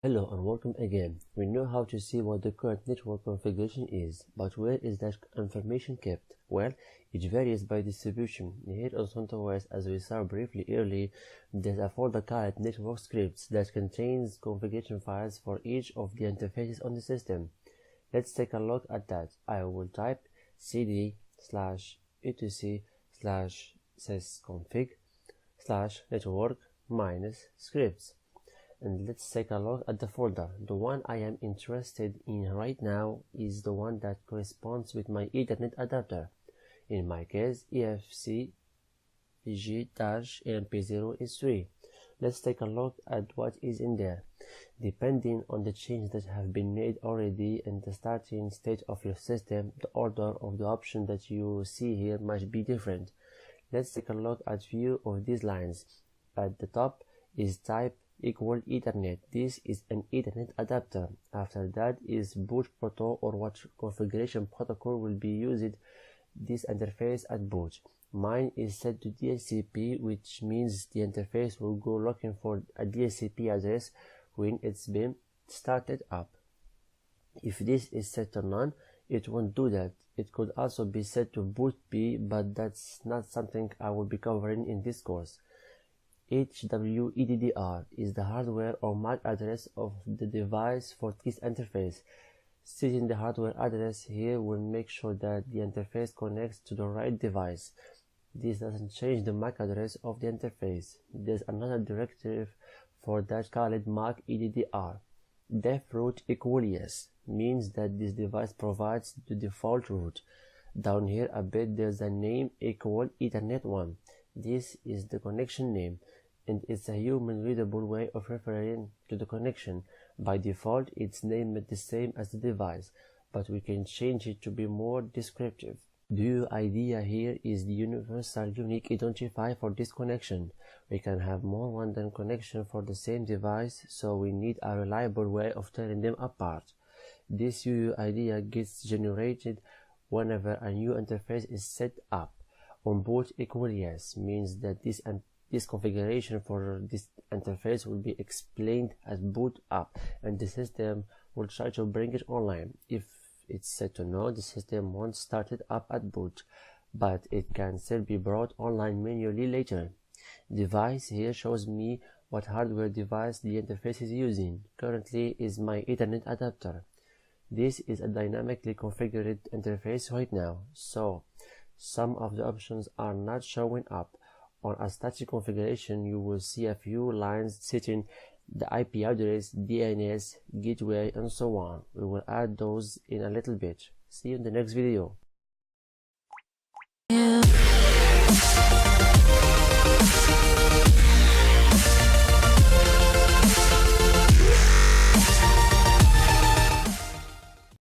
Hello and welcome again. We know how to see what the current network configuration is, but where is that information kept? Well, it varies by distribution. Here on CentOS, as we saw briefly earlier, there's a folder called network scripts that contains configuration files for each of the interfaces on the system. Let's take a look at that. I will type cd/etc/sysconfig/network-scripts. And let's take a look at the folder. The one I am interested in right now is the one that corresponds with my Ethernet adapter. In my case, EFC-EG-MP0 is 3. Let's take a look at what is in there. Depending on the changes that have been made already and the starting state of your system, the order of the options that you see here might be different. Let's take a look at few of these lines. At the top is type equal Ethernet. This is an Ethernet adapter. After that is boot protocol, or what configuration protocol will be used this interface at boot. Mine is set to DHCP, which means the interface will go looking for a DHCP address when it's been started up. If this is set to none, it won't do that. It could also be set to boot B, but that's not something I will be covering in this course. HWEDDR is the hardware or MAC address of the device for this interface. Setting the hardware address here will make sure that the interface connects to the right device. This doesn't change the MAC address of the interface. There's another directive for that called MAC EDDR. Def root equal yes means that this device provides the default root. Down here a bit there's a name equal Ethernet1. This is the connection name, and it's a human readable way of referring to the connection. By default, it's named the same as the device, but we can change it to be more descriptive. The idea here is the universal unique identifier for this connection. We can have more than one connection for the same device, so we need a reliable way of telling them apart. This UUID gets generated whenever a new interface is set up. On boot equal yes means that this configuration for this interface will be explained as boot up, and the system will try to bring it online. If it's set to no, the system won't start it up at boot, but it can still be brought online manually later. Device here shows me what hardware device the interface is using. Currently is my Ethernet adapter. This is a dynamically configured interface right now, so some of the options are not showing up. On a static configuration, you will see a few lines setting the IP address, DNS, gateway, and so on. We will add those in a little bit. See you in the next video.